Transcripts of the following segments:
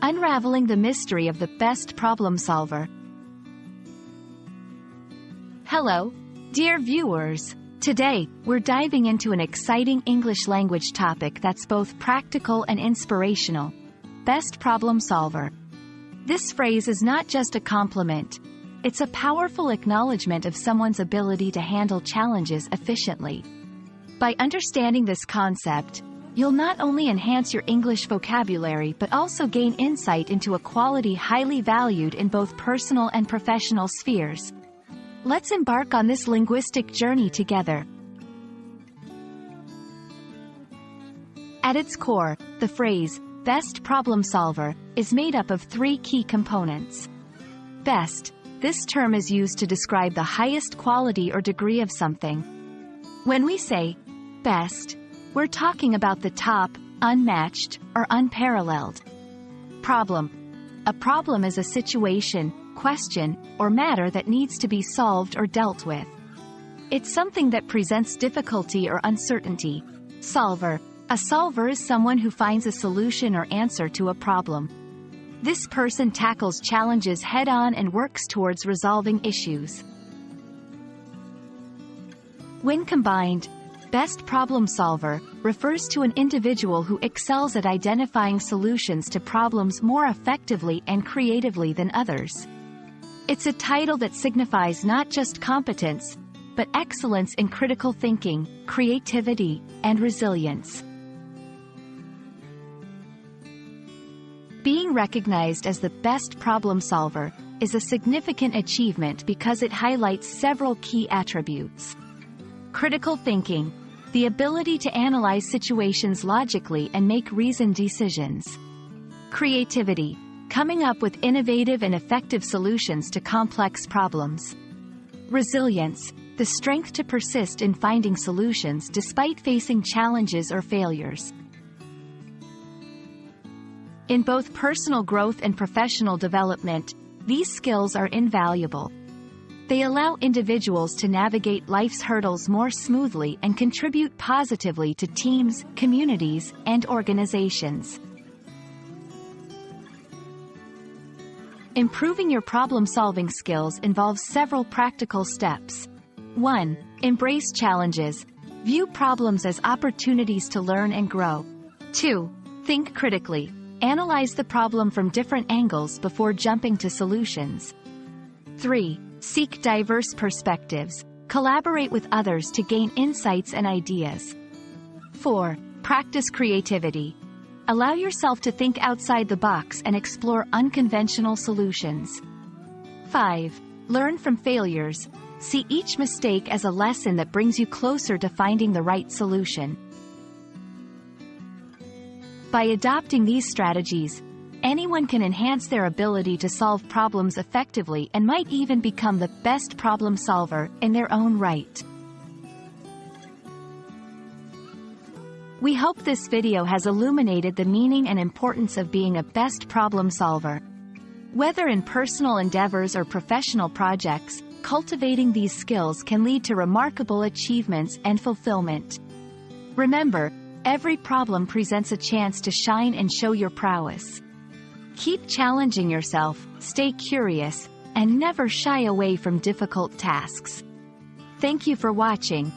Unraveling the mystery of the best problem solver. Hello, dear viewers. Today, we're diving into an exciting English language topic that's both practical and inspirational. Best problem solver. This phrase is not just a compliment. It's a powerful acknowledgement of someone's ability to handle challenges efficiently. By understanding this concept, you'll not only enhance your English vocabulary but also gain insight into a quality highly valued in both personal and professional spheres. Let's embark on this linguistic journey together. At its core, the phrase, best problem solver, is made up of three key components. Best. This term is used to describe the highest quality or degree of something. When we say, best, we're talking about the top, unmatched, or unparalleled. Problem. A problem is a situation, question, or matter that needs to be solved or dealt with. It's something that presents difficulty or uncertainty. Solver. A solver is someone who finds a solution or answer to a problem. This person tackles challenges head-on and works towards resolving issues. When combined, best problem solver refers to an individual who excels at identifying solutions to problems more effectively and creatively than others. It's a title that signifies not just competence, but excellence in critical thinking, creativity, and resilience. Being recognized as the best problem solver is a significant achievement because it highlights several key attributes. Critical thinking. The ability to analyze situations logically and make reasoned decisions. Creativity. Coming up with innovative and effective solutions to complex problems. Resilience. The strength to persist in finding solutions despite facing challenges or failures. In both personal growth and professional development, these skills are invaluable. They allow individuals to navigate life's hurdles more smoothly and contribute positively to teams, communities, and organizations. Improving your problem-solving skills involves several practical steps. 1. Embrace challenges. View problems as opportunities to learn and grow. 2. Think critically. Analyze the problem from different angles before jumping to solutions. 3. Seek diverse perspectives. Collaborate with others to gain insights and ideas. 4. Practice creativity. Allow yourself to think outside the box and explore unconventional solutions. 5. Learn from failures. See each mistake as a lesson that brings you closer to finding the right solution. By adopting these strategies, anyone can enhance their ability to solve problems effectively and might even become the best problem solver in their own right. We hope this video has illuminated the meaning and importance of being a best problem solver. Whether in personal endeavors or professional projects, cultivating these skills can lead to remarkable achievements and fulfillment. Remember, every problem presents a chance to shine and show your prowess. Keep challenging yourself, stay curious, and never shy away from difficult tasks. Thank you for watching.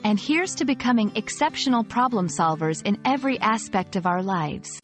And here's to becoming exceptional problem solvers in every aspect of our lives.